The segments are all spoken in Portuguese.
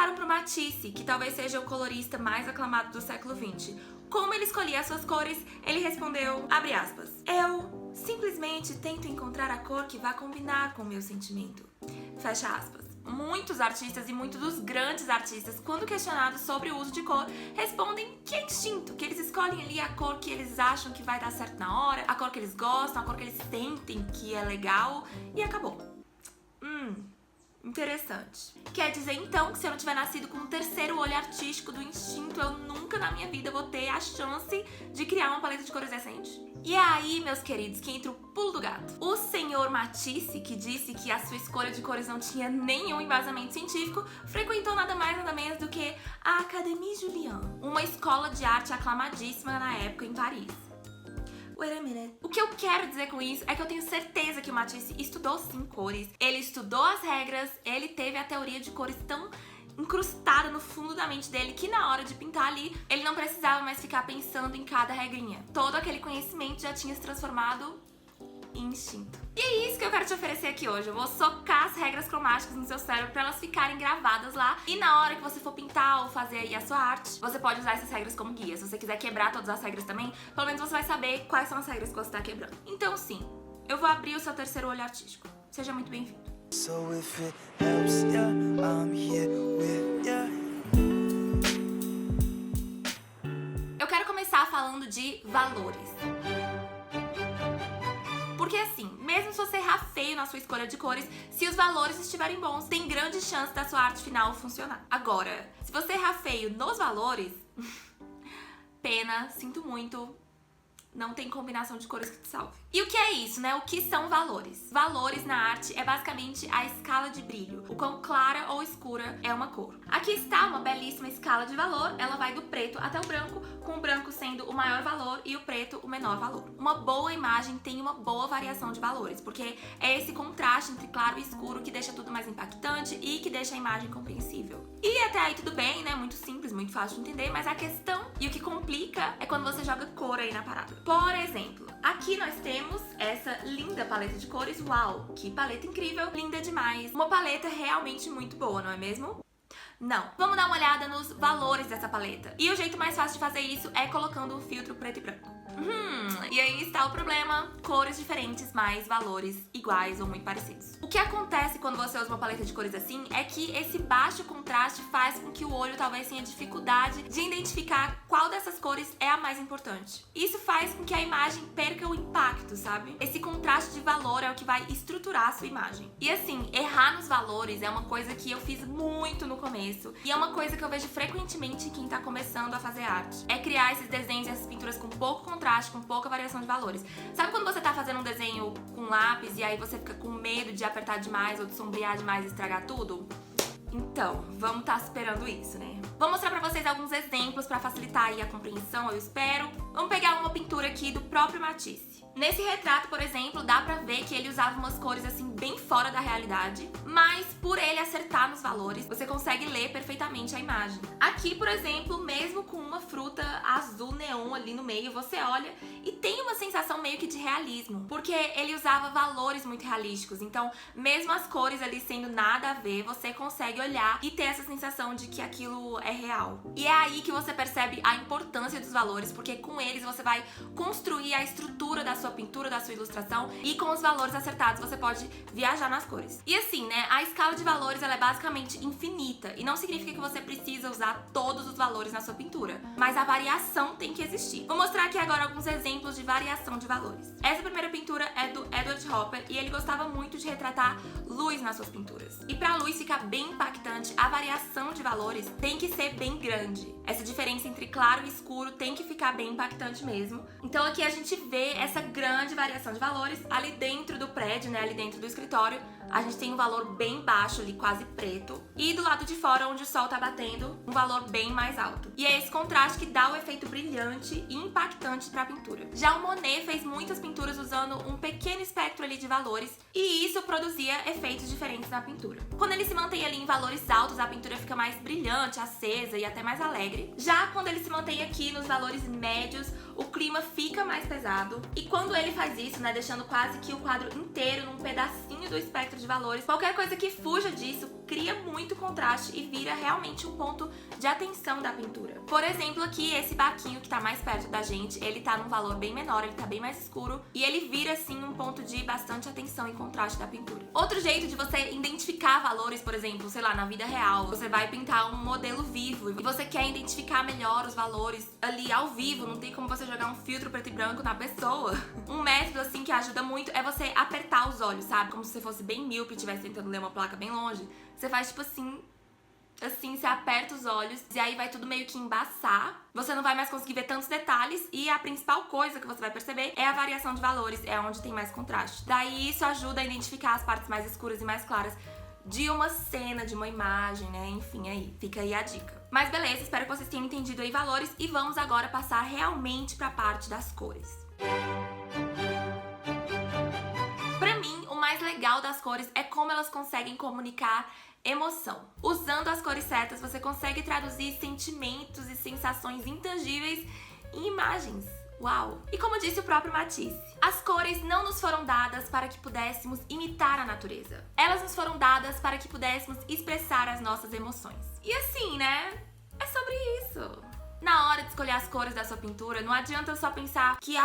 perguntaram pro Matisse, que talvez seja o colorista mais aclamado do século XX, como ele escolhia as suas cores, ele respondeu, abre aspas, eu simplesmente tento encontrar a cor que vai combinar com o meu sentimento. Fecha aspas. Muitos artistas e muitos dos grandes artistas, quando questionados sobre o uso de cor, respondem que é instinto, que eles escolhem ali a cor que eles acham que vai dar certo na hora, a cor que eles gostam, a cor que eles sentem que é legal e acabou. Interessante. Quer dizer então que se eu não tiver nascido com um terceiro olho artístico do instinto, eu nunca na minha vida vou ter a chance de criar uma paleta de cores decente? E é aí, meus queridos, que entra o pulo do gato. O senhor Matisse, que disse que a sua escolha de cores não tinha nenhum embasamento científico, frequentou nada mais nada menos do que a Académie Julian, uma escola de arte aclamadíssima na época em Paris. Wait a minute. O que eu quero dizer com isso é que eu tenho certeza que o Matisse estudou sim cores, ele estudou as regras, ele teve a teoria de cores tão incrustada no fundo da mente dele que na hora de pintar ali, ele não precisava mais ficar pensando em cada regrinha. Todo aquele conhecimento já tinha se transformado em instinto. E é isso que eu quero te oferecer aqui hoje. Eu vou socar as regras cromáticas no seu cérebro pra elas ficarem gravadas lá. E na hora que você for pintar ou fazer aí a sua arte, você pode usar essas regras como guia. Se você quiser quebrar todas as regras também, pelo menos você vai saber quais são as regras que você tá quebrando. Então sim, eu vou abrir o seu terceiro olho artístico. Seja muito bem-vindo. So if it helps ya, I'm here with ya. Eu quero começar falando de valores. Porque assim, mesmo se você errar feio na sua escolha de cores, se os valores estiverem bons, tem grande chance da sua arte final funcionar. Agora, se você errar feio nos valores, pena, sinto muito, não tem combinação de cores que te salve. E o que é isso, né? O que são valores? Valores na arte é basicamente a escala de brilho, o quão clara ou escura é uma cor. Aqui está uma belíssima escala de valor, ela vai do preto até o branco, com o branco sendo o maior valor e o preto o menor valor. Uma boa imagem tem uma boa variação de valores, porque é esse contraste entre claro e escuro que deixa tudo mais impactante e que deixa a imagem compreensível. E até aí tudo bem, né? Muito simples, muito fácil de entender, mas a questão e o que complica é quando você joga cor aí na parada. Por exemplo, aqui nós temos essa linda paleta de cores. Uau, que paleta incrível, linda demais. Uma paleta realmente muito boa, não é mesmo? Não. Vamos dar uma olhada nos valores dessa paleta. E o jeito mais fácil de fazer isso é colocando um filtro preto e branco. E aí está o problema, cores diferentes, mas valores iguais ou muito parecidos. O que acontece quando você usa uma paleta de cores assim é que esse baixo contraste faz com que o olho talvez tenha dificuldade de identificar qual dessas cores é a mais importante. Isso faz com que a imagem perca o impacto, sabe? Esse contraste de valor é o que vai estruturar a sua imagem. E assim, errar nos valores é uma coisa que eu fiz muito no começo e é uma coisa que eu vejo frequentemente em quem tá começando a fazer arte. É criar esses desenhos e essas pinturas com pouco contraste, com pouca variação de valores. Sabe quando você tá fazendo um desenho com lápis e aí você fica com medo de apertar demais ou de sombrear demais e estragar tudo? Então, vamos estar superando isso, né? Vou mostrar pra vocês alguns exemplos pra facilitar aí a compreensão, eu espero. Vamos pegar uma pintura aqui do próprio Matisse. Nesse retrato, por exemplo, dá pra ver que ele usava umas cores assim bem fora da realidade, mas por ele acertar nos valores, você consegue ler perfeitamente a imagem. Aqui, por exemplo, mesmo com uma fruta azul neon ali no meio, você olha e tem uma sensação meio que de realismo, porque ele usava valores muito realísticos, então mesmo as cores ali sendo nada a ver, você consegue olhar e ter essa sensação de que aquilo é real. E é aí que você percebe a importância dos valores, porque com eles você vai construir a estrutura da sua pintura, da sua ilustração, e com os valores acertados você pode viajar nas cores. E assim, né, a escala de valores ela é basicamente infinita, e não significa que você precisa usar todos os valores na sua pintura, mas a variação tem que existir. Vou mostrar aqui agora alguns exemplos de variação de valores. Essa primeira pintura é do Edward Hopper, e ele gostava muito de retratar luz nas suas pinturas. E pra luz ficar bem impactante, a variação de valores tem que ser bem grande. Essa diferença entre claro e escuro tem que ficar bem impactante mesmo. Então aqui a gente vê essa grande variação de valores. Ali dentro do prédio, né, ali dentro do escritório, a gente tem um valor bem baixo ali, quase preto. E do lado de fora, onde o sol tá batendo, um valor bem mais alto. E é esse contraste que dá o efeito brilhante e impactante pra pintura. Já o Monet fez muitas pinturas usando um pequeno espectro ali de valores, e isso produzia efeitos diferentes na pintura. Quando ele se mantém ali em valores altos, a pintura fica mais brilhante, acesa e até mais alegre. Já quando ele se mantém aqui nos valores médios, o clima fica mais pesado. E quando ele faz isso, né, deixando quase que o quadro inteiro num pedacinho do espectro de valores, qualquer coisa que fuja disso cria muito contraste e vira realmente um ponto de atenção da pintura. Por exemplo, aqui esse baquinho que tá mais perto da gente, ele tá num valor bem menor, ele tá bem mais escuro e ele vira assim um ponto de bastante atenção e contraste da pintura. Outro jeito de você identificar valores, por exemplo, sei lá, na vida real, você vai pintar um modelo vivo e você quer identificar melhor os valores ali ao vivo, não tem como você jogar um filtro preto e branco na pessoa. Um método assim que ajuda muito é você apertar os olhos, sabe? Como se você fosse bem míope e estivesse tentando ler uma placa bem longe. Você faz tipo assim, você aperta os olhos e aí vai tudo meio que embaçar. Você não vai mais conseguir ver tantos detalhes e a principal coisa que você vai perceber é a variação de valores, é onde tem mais contraste. Daí isso ajuda a identificar as partes mais escuras e mais claras de uma cena, de uma imagem, né? Enfim, aí, fica aí a dica. Mas beleza, espero que vocês tenham entendido aí valores e vamos agora passar realmente pra parte das cores. Pra mim, o mais legal das cores é como elas conseguem comunicar emoção. Usando as cores certas, você consegue traduzir sentimentos e sensações intangíveis em imagens. Uau! E como disse o próprio Matisse, as cores não nos foram dadas para que pudéssemos imitar a natureza. Elas nos foram dadas para que pudéssemos expressar as nossas emoções. E assim, né? É sobre isso. Na hora de escolher as cores da sua pintura, não adianta só pensar que,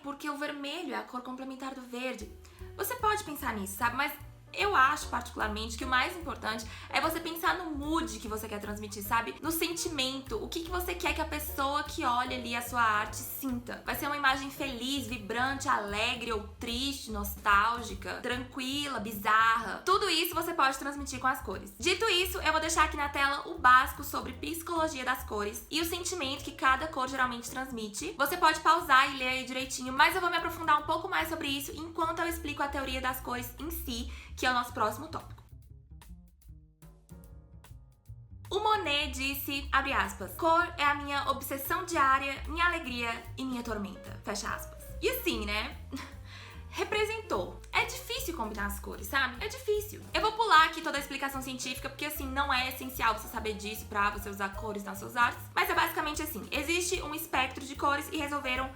porque o vermelho é a cor complementar do verde. Você pode pensar nisso, sabe? Mas eu acho, particularmente, que o mais importante é você pensar no mood que você quer transmitir, sabe? No sentimento, o que você quer que a pessoa que olha ali a sua arte sinta. Vai ser uma imagem feliz, vibrante, alegre ou triste, nostálgica, tranquila, bizarra. Tudo isso você pode transmitir com as cores. Dito isso, eu vou deixar aqui na tela o básico sobre psicologia das cores e o sentimento que cada cor geralmente transmite. Você pode pausar e ler aí direitinho, mas eu vou me aprofundar um pouco mais sobre isso enquanto eu explico a teoria das cores em si, que é o nosso próximo tópico. O Monet disse, abre aspas, cor é a minha obsessão diária, minha alegria e minha tormenta, fecha aspas. E assim, né? Representou. É difícil combinar as cores, sabe? É difícil. Eu vou pular aqui toda a explicação científica, porque assim, não é essencial você saber disso pra você usar cores nas suas artes, mas é basicamente assim, existe um espectro de cores e resolveram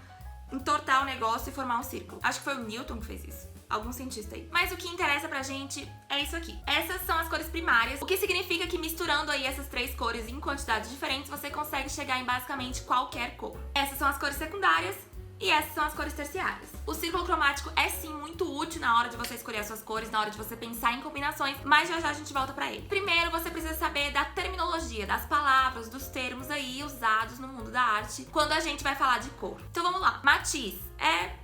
entortar o negócio e formar um círculo. Acho que foi o Newton que fez isso. Algum cientista aí. Mas o que interessa pra gente é isso aqui. Essas são as cores primárias, o que significa que misturando aí essas três cores em quantidades diferentes, você consegue chegar em basicamente qualquer cor. Essas são as cores secundárias e essas são as cores terciárias. O círculo cromático é sim muito útil na hora de você escolher as suas cores, na hora de você pensar em combinações, mas já já a gente volta pra ele. Primeiro, você precisa saber da terminologia, das palavras, dos termos aí usados no mundo da arte quando a gente vai falar de cor. Então vamos lá. Matiz é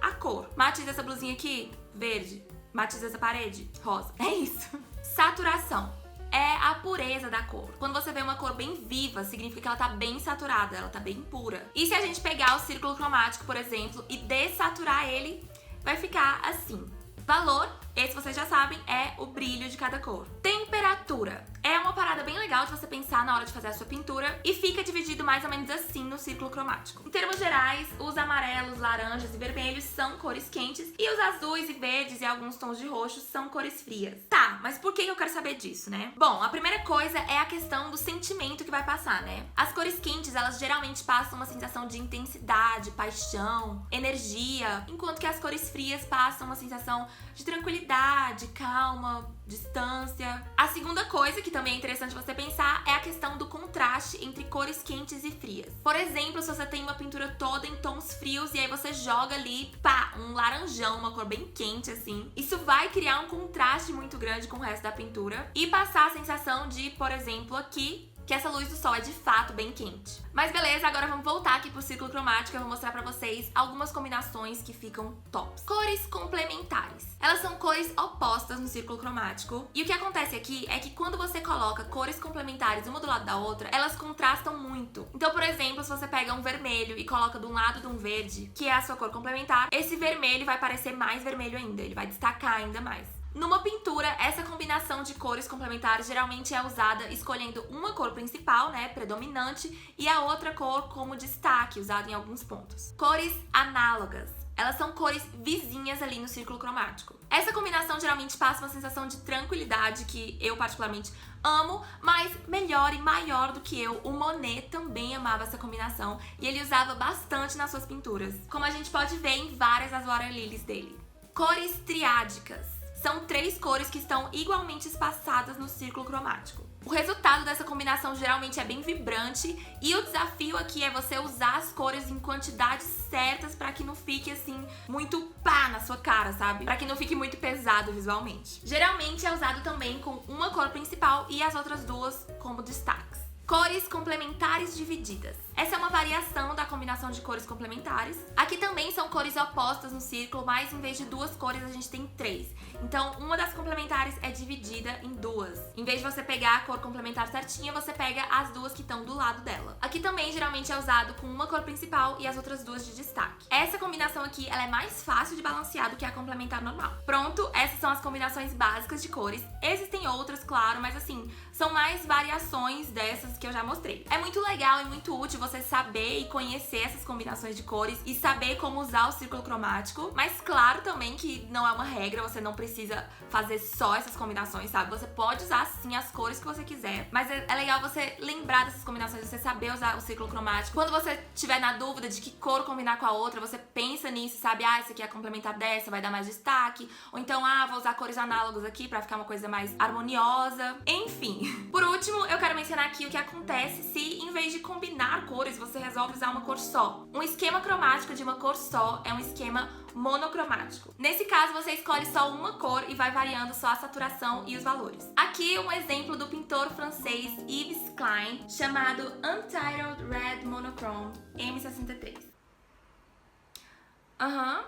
a cor. Matiz dessa blusinha aqui, verde. Matiz dessa parede, rosa. É isso. Saturação é a pureza da cor. Quando você vê uma cor bem viva, significa que ela tá bem saturada, ela tá bem pura. E se a gente pegar o círculo cromático, por exemplo, e dessaturar ele, vai ficar assim. Valor, esse vocês já sabem, é o brilho de cada cor. Temperatura é uma parada bem legal de você pensar na hora de fazer a sua pintura e fica dividido mais ou menos assim no círculo cromático. Em termos gerais, os amarelos, laranjas e vermelhos são cores quentes e os azuis e verdes e alguns tons de roxo são cores frias. Tá, mas por que eu quero saber disso, né? Bom, a primeira coisa é a questão do sentimento que vai passar, né? As cores quentes, elas geralmente passam uma sensação de intensidade, paixão, energia, enquanto que as cores frias passam uma sensação de tranquilidade, calma, distância. A segunda coisa que também é interessante você pensar é a questão do contraste entre cores quentes e frias. Por exemplo, se você tem uma pintura toda em tons frios e aí você joga ali, pá, um laranjão, uma cor bem quente assim, isso vai criar um contraste muito grande com o resto da pintura e passar a sensação de, por exemplo, aqui, que essa luz do sol é de fato bem quente. Mas beleza, agora vamos voltar aqui pro círculo cromático e eu vou mostrar pra vocês algumas combinações que ficam tops. Cores complementares. Elas são cores opostas no círculo cromático. E o que acontece aqui é que quando você coloca cores complementares uma do lado da outra, elas contrastam muito. Então, por exemplo, se você pega um vermelho e coloca de um lado de um verde, que é a sua cor complementar, esse vermelho vai parecer mais vermelho ainda, ele vai destacar ainda mais. Numa pintura, essa combinação de cores complementares geralmente é usada escolhendo uma cor principal, né, predominante, e a outra cor como destaque, usado em alguns pontos. Cores análogas. Elas são cores vizinhas ali no círculo cromático. Essa combinação geralmente passa uma sensação de tranquilidade que eu particularmente amo, mas melhor e maior do que eu, o Monet também amava essa combinação e ele usava bastante nas suas pinturas, como a gente pode ver em várias das waterlilies dele. Cores triádicas. são 3 cores que estão igualmente espaçadas no círculo cromático. O resultado dessa combinação geralmente é bem vibrante e o desafio aqui é você usar as cores em quantidades certas pra que não fique assim muito pá na sua cara, sabe? Pra que não fique muito pesado visualmente. Geralmente é usado também com uma cor principal e as outras duas como destaques. Cores complementares divididas. Essa é uma variação da combinação de cores complementares. Aqui também são cores opostas no círculo, mas em vez de 2 cores a gente tem 3. Então uma das complementares é dividida em 2. Em vez de você pegar a cor complementar certinha, você pega as 2 que estão do lado dela. Aqui também geralmente é usado com uma cor principal e as outras 2 de destaque. Essa combinação aqui ela é mais fácil de balancear do que a complementar normal. Pronto, essas são as combinações básicas de cores. Existem outras, claro, mas assim, são mais variações dessas que eu já mostrei. É muito legal e muito útil você saber e conhecer essas combinações de cores e saber como usar o círculo cromático, mas claro também que não é uma regra, você não precisa fazer só essas combinações, sabe? Você pode usar sim as cores que você quiser, mas é legal você lembrar dessas combinações, você saber usar o círculo cromático. Quando você tiver na dúvida de que cor combinar com a outra, você pensa nisso, sabe? Ah, essa aqui é complementar dessa, vai dar mais destaque, ou então, vou usar cores análogas aqui pra ficar uma coisa mais harmoniosa. Enfim, por último, eu quero mencionar aqui o que acontece se, em vez de combinar cores, você resolve usar uma cor só. Um esquema cromático de uma cor só é um esquema monocromático. Nesse caso, você escolhe só uma cor e vai variando só a saturação e os valores. Aqui um exemplo do pintor francês Yves Klein, chamado Untitled Red Monochrome M63.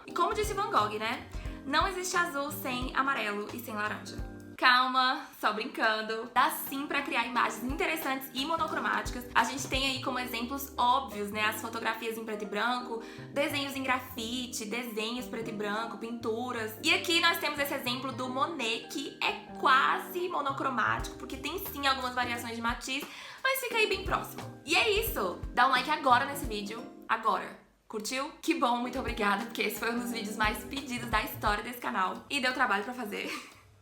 E como disse Van Gogh, né? Não existe azul sem amarelo e sem laranja. Calma, só brincando. Dá sim pra criar imagens interessantes e monocromáticas. A gente tem aí como exemplos óbvios, né? As fotografias em preto e branco, desenhos em grafite, desenhos preto e branco, pinturas. E aqui nós temos esse exemplo do Monet, que é quase monocromático, porque tem sim algumas variações de matiz, mas fica aí bem próximo. E é isso! Dá um like agora nesse vídeo. Agora! Curtiu? Que bom, muito obrigada, porque esse foi um dos vídeos mais pedidos da história desse canal. E deu trabalho pra fazer.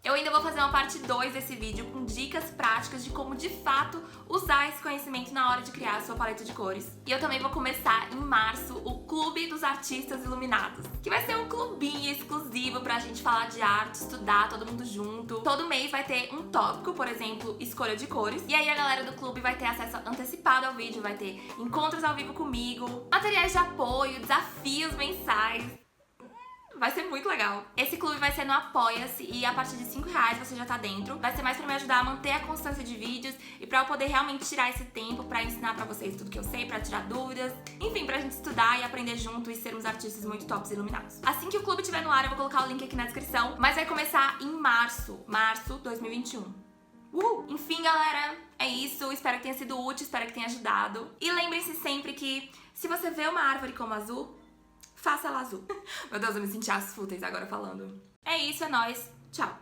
Eu ainda vou fazer uma parte 2 desse vídeo com dicas práticas de como de fato usar esse conhecimento na hora de criar a sua paleta de cores. E eu também vou começar em março o Clube dos Artistas Iluminados, que vai ser um clubinho exclusivo pra gente falar de arte, estudar todo mundo junto. Todo mês vai ter um tópico, por exemplo, escolha de cores. E aí a galera do clube vai ter acesso antecipado ao vídeo, vai ter encontros ao vivo comigo, materiais de apoio, desafios mensais. Vai ser muito legal. Esse clube vai ser no Apoia-se e a partir de R$5 você já tá dentro. Vai ser mais pra me ajudar a manter a constância de vídeos e pra eu poder realmente tirar esse tempo pra ensinar pra vocês tudo que eu sei, pra tirar dúvidas. Enfim, pra gente estudar e aprender junto e sermos artistas muito tops e iluminados. Assim que o clube estiver no ar, eu vou colocar o link aqui na descrição. Mas vai começar em março 2021. Enfim, galera, é isso. Espero que tenha sido útil, espero que tenha ajudado. E lembrem-se sempre que se você vê uma árvore como azul, faça ela azul. Meu Deus, eu me senti as fúteis agora falando. É isso, é nóis. Tchau.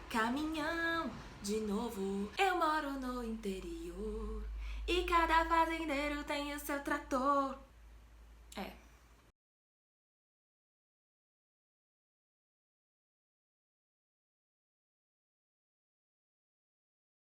Caminhão, de novo, eu moro no interior e cada fazendeiro tem o seu trator.